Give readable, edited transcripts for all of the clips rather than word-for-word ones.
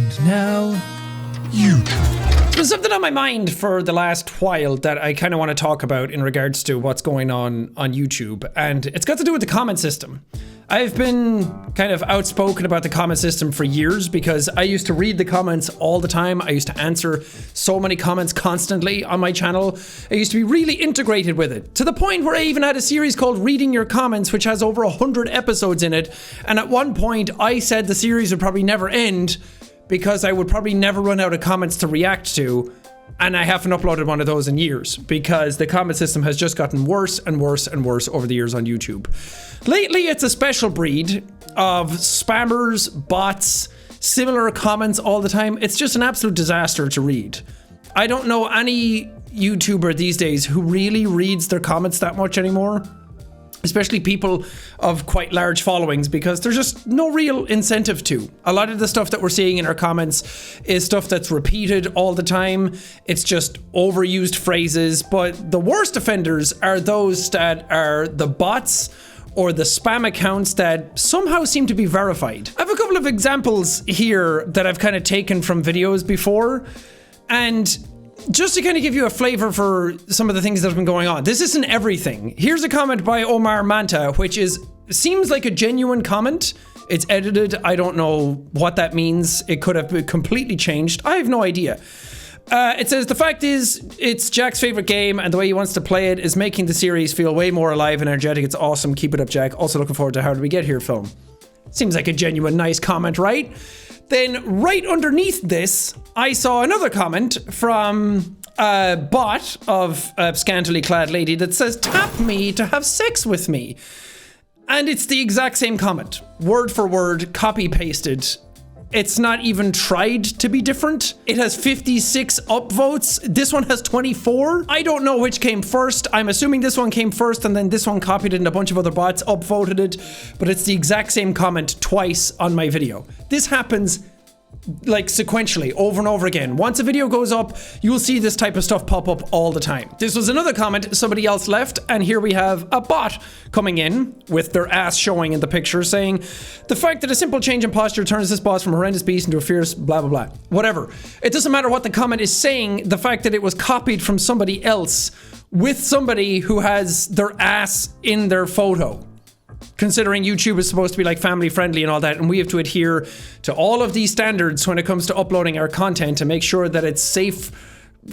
And now, YouTube. There's something on my mind for the last while that I kind of want to talk about in regards to what's going on YouTube, and it's got to do with the comment system. I've been kind of outspoken about the comment system for years because I used to read the comments all the time. I used to answer so many comments constantly on my channel. I used to be really integrated with it, to the point where I even had a series called Reading Your Comments, which has over 100 episodes in it. And at one point I said the series would probably never end because I would probably never run out of comments to react to. And I haven't uploaded one of those in years because the comment system has just gotten worse and worse and worse over the years on YouTube. Lately, it's a special breed of spammers, bots, similar comments all the time. It's just an absolute disaster to read. I don't know any YouTuber these days who really reads their comments that much anymore. Especially people of quite large followings, because there's just no real incentive to. A lot of the stuff that we're seeing in our comments is stuff that's repeated all the time. It's just overused phrases, but the worst offenders are those that are the bots or the spam accounts that somehow seem to be verified. I have a couple of examples here that I've kind of taken from videos before, and just to kind of give you a flavor for some of the things that have been going on. This isn't everything. Here's a comment by Omar Manta, which seems like a genuine comment. It's edited. I don't know what that means. It could have been completely changed. I have no idea. It says, the fact is, it's Jack's favorite game, and the way he wants to play it is making the series feel way more alive and energetic. It's awesome. Keep it up, Jack. Also looking forward to How Did We Get Here film. Seems like a genuine, nice comment, right? Then right underneath this, I saw another comment from a bot of a scantily clad lady that says, tap me to have sex with me. And it's the exact same comment, word for word, copy pasted. It's not even tried to be different. It has 56 upvotes. This one has 24. I don't know which came first. I'm assuming this one came first and then this one copied it and a bunch of other bots upvoted it. But it's the exact same comment twice on my video. This happens like sequentially over and over again. Once a video goes up, you'll see this type of stuff pop up all the time. This was another comment somebody else left, and here we have a bot coming in with their ass showing in the picture saying, the fact that a simple change in posture turns this boss from a horrendous beast into a fierce blah blah blah. Whatever. It doesn't matter what the comment is saying, the fact that it was copied from somebody else with somebody who has their ass in their photo. Considering YouTube is supposed to be like family friendly and all that, and we have to adhere to all of these standards when it comes to uploading our content to make sure that it's safe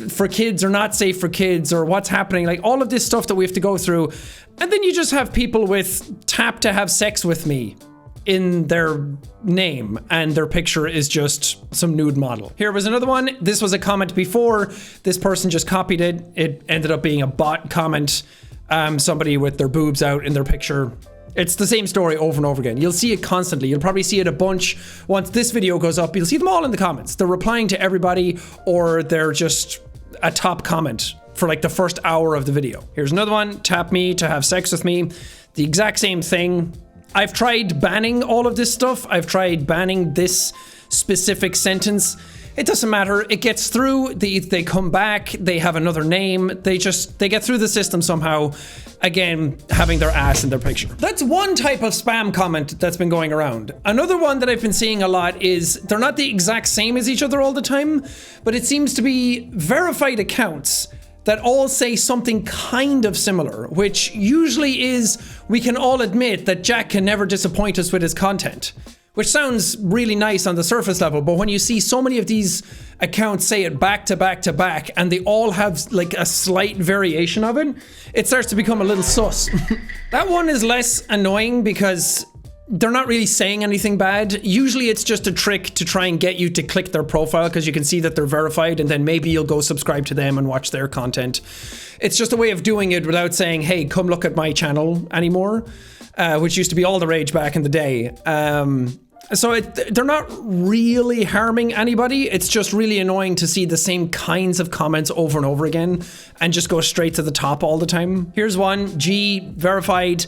for kids or not safe for kids or what's happening, like all of this stuff that we have to go through. And then you just have people with tap to have sex with me in their name, and their picture is just some nude model. Here was another one. This was a comment before. This person just copied it. It ended up being a bot comment. Somebody with their boobs out in their picture. It's the same story over and over again. You'll see it constantly. You'll probably see it a bunch. Once this video goes up, you'll see them all in the comments. They're replying to everybody, or they're just a top comment for like the first hour of the video. Here's another one. Tap me to have sex with me. The exact same thing. I've tried banning all of this stuff. I've tried banning this specific sentence. It doesn't matter. It gets through. They come back. They have another name. They get through the system somehow. Again, having their ass in their picture. That's one type of spam comment that's been going around. Another one that I've been seeing a lot is they're not the exact same as each other all the time, but it seems to be verified accounts that all say something kind of similar, which usually is, we can all admit that Jack can never disappoint us with his content. Which sounds really nice on the surface level, but when you see so many of these accounts say it back to back to back, and they all have like a slight variation of it, it starts to become a little sus. That one is less annoying because they're not really saying anything bad. Usually it's just a trick to try and get you to click their profile because you can see that they're verified, and then maybe you'll go subscribe to them and watch their content. It's just a way of doing it without saying, hey, come look at my channel anymore, which used to be all the rage back in the day. So they're not really harming anybody. It's just really annoying to see the same kinds of comments over and over again and just go straight to the top all the time. Here's one, G verified.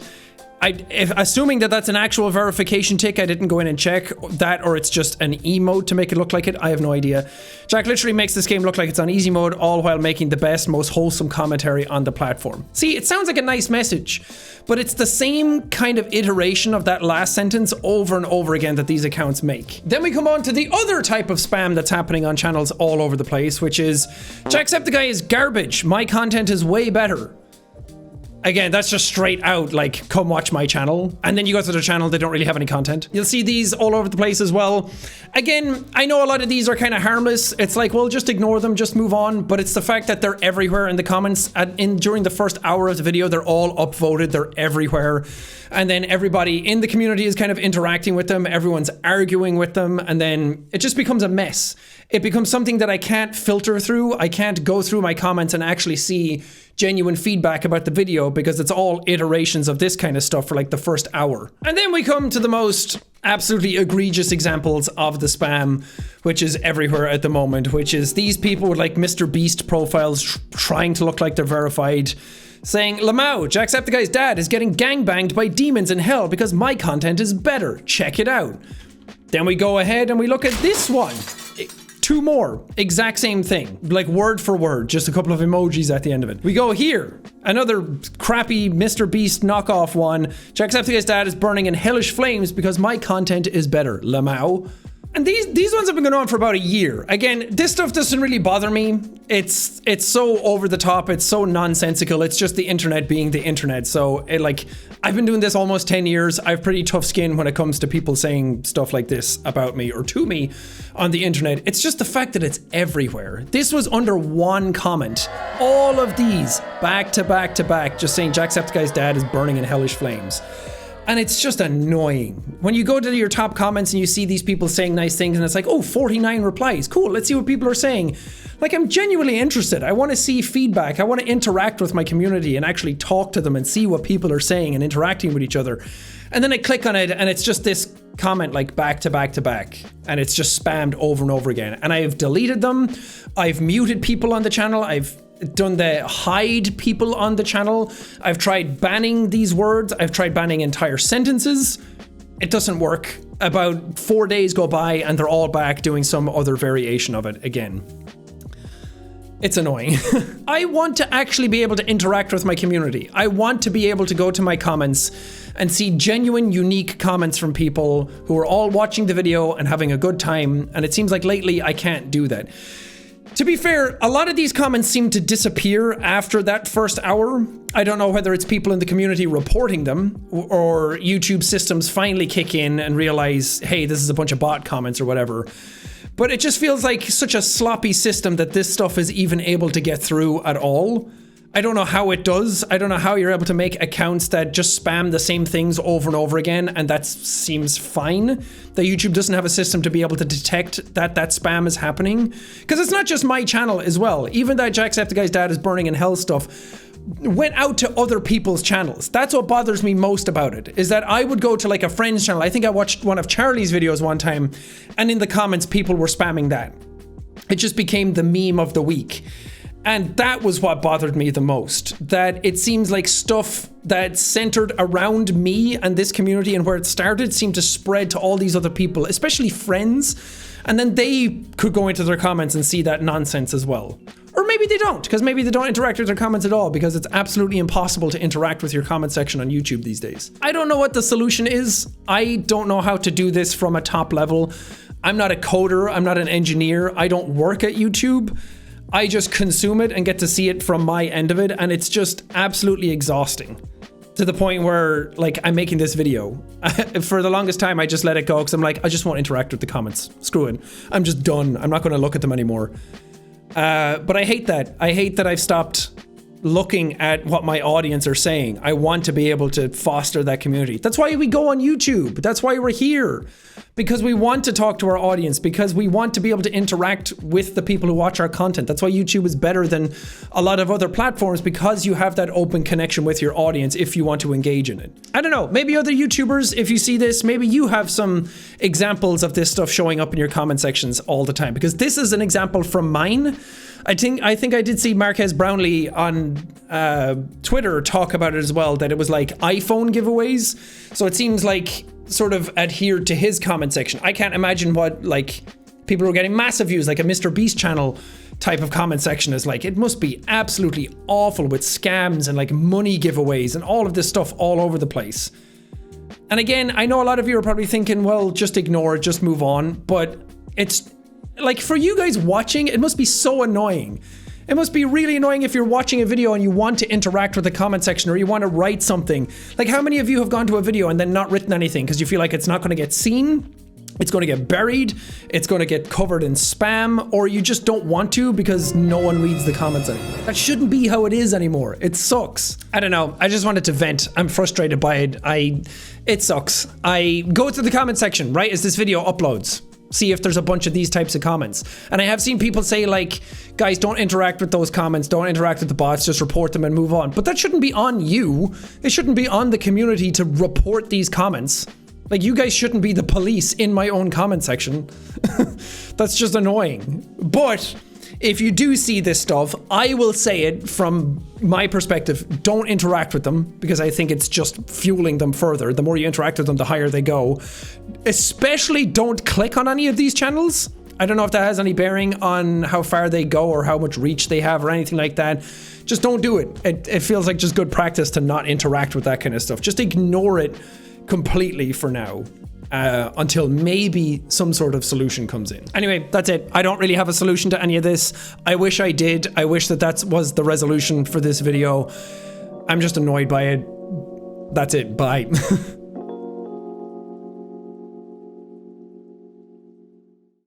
Assuming that that's an actual verification tick, I didn't go in and check that, or it's just an emote to make it look like it. I have no idea. Jack literally makes this game look like it's on easy mode, all while making the best, most wholesome commentary on the platform. See, it sounds like a nice message, but it's the same kind of iteration of that last sentence over and over again that these accounts make. Then we come on to the other type of spam that's happening on channels all over the place, which is, Jacksepticeye is garbage. My content is way better. Again, that's just straight out like, come watch my channel. And then you go to their channel, they don't really have any content. You'll see these all over the place as well. Again, I know a lot of these are kind of harmless. It's like, well, just ignore them, just move on. But it's the fact that they're everywhere in the comments. During the first hour of the video, they're all upvoted, they're everywhere. And then everybody in the community is kind of interacting with them. Everyone's arguing with them. And then it just becomes a mess. It becomes something that I can't filter through. I can't go through my comments and actually see genuine feedback about the video because it's all iterations of this kind of stuff for like the first hour. And then we come to the most absolutely egregious examples of the spam, which is everywhere at the moment, which is these people with like Mr. Beast profiles trying to look like they're verified, saying, Lamau, Jacksepticeye's dad is getting gangbanged by demons in hell because my content is better. Check it out. Then we go ahead and we look at this one. Two more, exact same thing, like word for word, just a couple of emojis at the end of it. We go here, another crappy Mr. Beast knockoff one. Jacksepticeye's dad is burning in hellish flames because my content is better. Lamau. And these ones have been going on for about a year. Again, this stuff doesn't really bother me. It's so over the top. It's so nonsensical. It's just the internet being the internet. So I've been doing this almost 10 years. I have pretty tough skin when it comes to people saying stuff like this about me or to me on the internet. It's just the fact that it's everywhere. This was under one comment. All of these back to back to back, just saying Jacksepticeye's dad is burning in hellish flames. And it's just annoying. When you go to your top comments and you see these people saying nice things and it's like, oh, 49 replies. Cool, let's see what people are saying. Like, I'm genuinely interested. I want to see feedback. I want to interact with my community and actually talk to them and see what people are saying and interacting with each other. And then I click on it and it's just this comment like back to back to back. And it's just spammed over and over again. And I've deleted them. I've muted people on the channel. I've done the hide people on the channel. I've tried banning these words. I've tried banning entire sentences. It doesn't work. About 4 days go by and they're all back doing some other variation of it again. It's annoying. I want to actually be able to interact with my community. I want to be able to go to my comments and see genuine, unique comments from people who are all watching the video and having a good time. And it seems like lately I can't do that. To be fair, a lot of these comments seem to disappear after that first hour. I don't know whether it's people in the community reporting them or YouTube systems finally kick in and realize, hey, this is a bunch of bot comments or whatever. But it just feels like such a sloppy system that this stuff is even able to get through at all. I don't know how it does. I don't know how you're able to make accounts that just spam the same things over and over again, and that seems fine. That YouTube doesn't have a system to be able to detect that spam is happening. Because it's not just my channel as well. Even that Jacksepticeye's dad is burning in hell stuff went out to other people's channels. That's what bothers me most about it, is that I would go to like a friend's channel. I think I watched one of Charlie's videos one time, and in the comments people were spamming that. It just became the meme of the week. And that was what bothered me the most, that it seems like stuff that centered around me and this community and where it started seemed to spread to all these other people, especially friends, and then they could go into their comments and see that nonsense as well. Or maybe they don't, because maybe they don't interact with their comments at all, because it's absolutely impossible to interact with your comment section on YouTube these days. I don't know what the solution is. I don't know how to do this from a top level. I'm not a coder, I'm not an engineer, I don't work at YouTube. I just consume it and get to see it from my end of it, and it's just absolutely exhausting. To the point where, like, I'm making this video. For the longest time, I just let it go, because I'm like, I just won't interact with the comments. Screw it. I'm just done. I'm not going to look at them anymore. But I hate that. I hate that I've stopped looking at what my audience are saying. I want to be able to foster that community. That's why we go on YouTube. That's why we're here. because we want to talk to our audience, because we want to be able to interact with the people who watch our content. That's why YouTube is better than a lot of other platforms, because you have that open connection with your audience if you want to engage in it. I don't know, maybe other YouTubers, if you see this, maybe you have some examples of this stuff showing up in your comment sections all the time, because this is an example from mine. I think I did see Marques Brownlee on Twitter talk about it as well, that it was like iPhone giveaways. So it seems like sort of adhered to his comment section. I can't imagine what, like, people were getting massive views, like a Mr. Beast channel type of comment section is like. It must be absolutely awful with scams and like money giveaways and all of this stuff all over the place. And again, I know a lot of you are probably thinking, well, just ignore it, just move on. But it's like, for you guys watching, it must be so annoying. It must be really annoying if you're watching a video and you want to interact with the comment section, or you want to write something. Like, how many of you have gone to a video and then not written anything because you feel like it's not going to get seen, it's going to get buried, it's going to get covered in spam, or you just don't want to because no one reads the comments anymore? That shouldn't be how it is anymore. It sucks. I don't know. I just wanted to vent. I'm frustrated by it. It sucks. I go to the comment section, right, as this video uploads. See if there's a bunch of these types of comments. And I have seen people say, like, guys, don't interact with those comments, don't interact with the bots, just report them and move on. But that shouldn't be on you. It shouldn't be on the community to report these comments. Like, you guys shouldn't be the police in my own comment section. That's just annoying. But if you do see this stuff, I will say it from my perspective, don't interact with them, because I think it's just fueling them further. The more you interact with them, the higher they go. Especially don't click on any of these channels. I don't know if that has any bearing on how far they go or how much reach they have or anything like that. Just don't do it. It feels like just good practice to not interact with that kind of stuff. Just ignore it completely for now. Until maybe some sort of solution comes in. Anyway, that's it. I don't really have a solution to any of this. I wish I did. I wish that was the resolution for this video. I'm just annoyed by it. That's it. Bye.